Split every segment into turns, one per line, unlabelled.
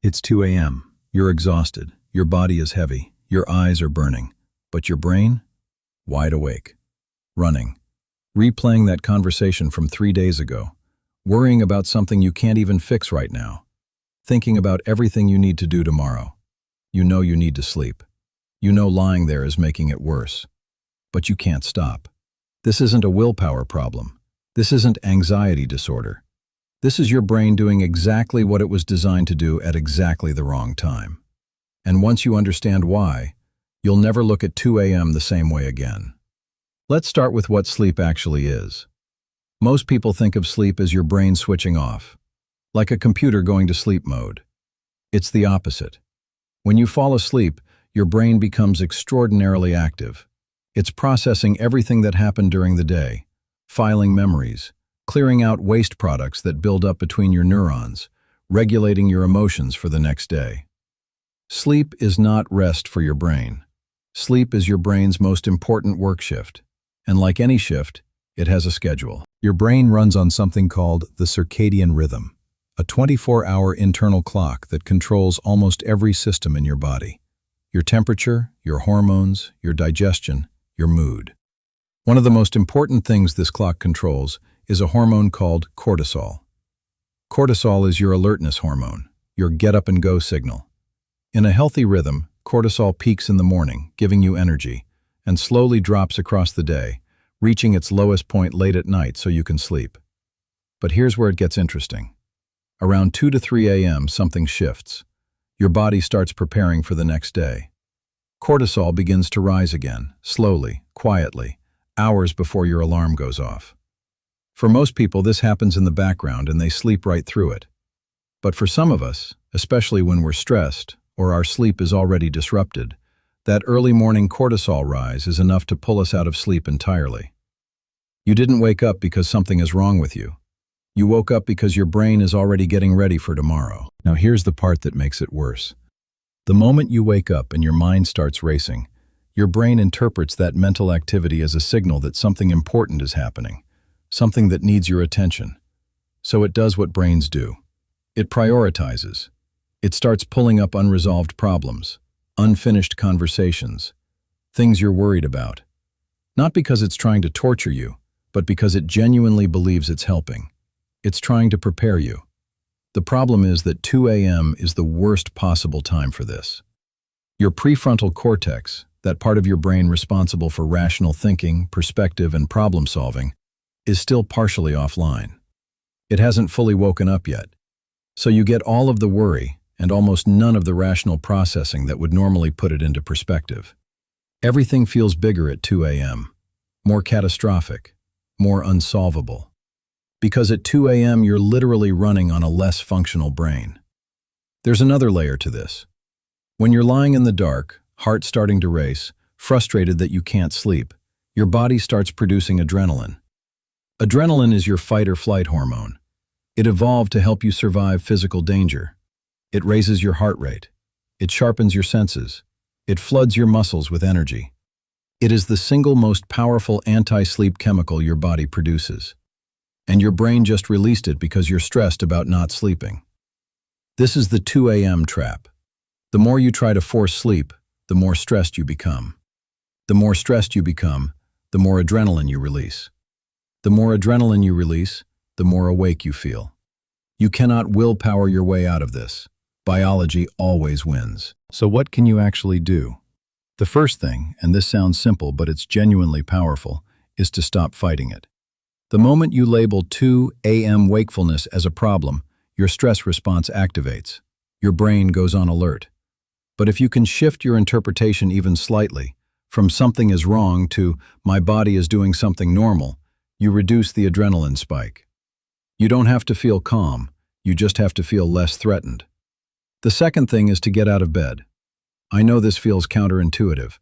It's 2 a.m. You're exhausted. Your body is heavy. Your eyes are burning. But your brain? Wide awake. Running. Replaying that conversation from 3 days ago. Worrying about something you can't even fix right now. Thinking about everything you need to do tomorrow. You know you need to sleep. You know lying there is making it worse. But you can't stop. This isn't a willpower problem. This isn't anxiety disorder. This is your brain doing exactly what it was designed to do at exactly the wrong time. And once you understand why, you'll never look at 2 a.m. the same way again. Let's start with what sleep actually is. Most people think of sleep as your brain switching off, like a computer going to sleep mode. It's the opposite. When you fall asleep, your brain becomes extraordinarily active. It's processing everything that happened during the day, filing memories, clearing out waste products that build up between your neurons, regulating your emotions for the next day. Sleep is not rest for your brain. Sleep is your brain's most important work shift, and like any shift, it has a schedule. Your brain runs on something called the circadian rhythm, a 24-hour internal clock that controls almost every system in your body. Your temperature, your hormones, your digestion, your mood. One of the most important things this clock controls is a hormone called cortisol. Cortisol is your alertness hormone, your get-up-and-go signal. In a healthy rhythm, cortisol peaks in the morning, giving you energy, and slowly drops across the day, reaching its lowest point late at night so you can sleep. But here's where it gets interesting. Around 2 to 3 a.m., something shifts. Your body starts preparing for the next day. Cortisol begins to rise again, slowly, quietly, hours before your alarm goes off. For most people, this happens in the background and they sleep right through it. But for some of us, especially when we're stressed or our sleep is already disrupted, that early morning cortisol rise is enough to pull us out of sleep entirely. You didn't wake up because something is wrong with you. You woke up because your brain is already getting ready for tomorrow. Now here's the part that makes it worse. The moment you wake up and your mind starts racing, your brain interprets that mental activity as a signal that something important is happening, something that needs your attention. So it does what brains do. It prioritizes. It starts pulling up unresolved problems, unfinished conversations, things you're worried about. Not because it's trying to torture you, but because it genuinely believes it's helping. It's trying to prepare you. The problem is that 2 a.m. is the worst possible time for this. Your prefrontal cortex, that part of your brain responsible for rational thinking, perspective, and problem solving, is still partially offline. It hasn't fully woken up yet. So you get all of the worry and almost none of the rational processing that would normally put it into perspective. Everything feels bigger at 2 a.m., more catastrophic, more unsolvable. Because at 2 a.m. you're literally running on a less functional brain. There's another layer to this. When you're lying in the dark, heart starting to race, frustrated that you can't sleep, your body starts producing adrenaline. Adrenaline is your fight-or-flight hormone. It evolved to help you survive physical danger. It raises your heart rate. It sharpens your senses. It floods your muscles with energy. It is the single most powerful anti-sleep chemical your body produces. And your brain just released it because you're stressed about not sleeping. This is the 2 a.m. trap. The more you try to force sleep, the more stressed you become. The more stressed you become, the more adrenaline you release. The more adrenaline you release, the more awake you feel. You cannot willpower your way out of this. Biology always wins. So what can you actually do? The first thing, and this sounds simple but it's genuinely powerful, is to stop fighting it. The moment you label 2 a.m. wakefulness as a problem, your stress response activates. Your brain goes on alert. But if you can shift your interpretation even slightly, from something is wrong to my body is doing something normal, you reduce the adrenaline spike. You don't have to feel calm, you just have to feel less threatened. The second thing is to get out of bed. I know this feels counterintuitive,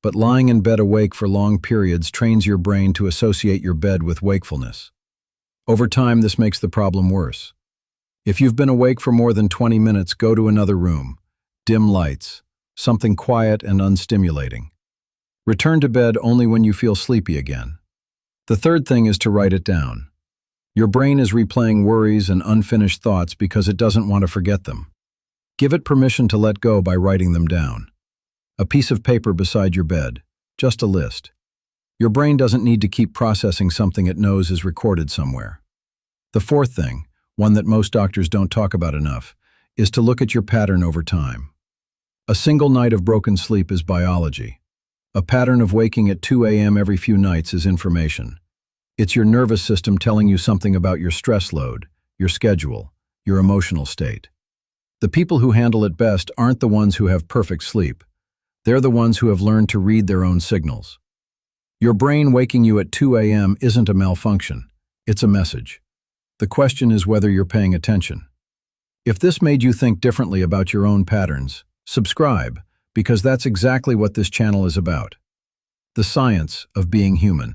but lying in bed awake for long periods trains your brain to associate your bed with wakefulness. Over time, this makes the problem worse. If you've been awake for more than 20 minutes, go to another room. Dim lights, something quiet and unstimulating. Return to bed only when you feel sleepy again. The third thing is to write it down. Your brain is replaying worries and unfinished thoughts because it doesn't want to forget them. Give it permission to let go by writing them down. A piece of paper beside your bed, just a list. Your brain doesn't need to keep processing something it knows is recorded somewhere. The fourth thing, one that most doctors don't talk about enough, is to look at your pattern over time. A single night of broken sleep is biology. A pattern of waking at 2 a.m. every few nights is information. It's your nervous system telling you something about your stress load, your schedule, your emotional state. The people who handle it best aren't the ones who have perfect sleep. They're the ones who have learned to read their own signals. Your brain waking you at 2 a.m. isn't a malfunction. It's a message. The question is whether you're paying attention. If this made you think differently about your own patterns, subscribe, because that's exactly what this channel is about. The science of being human.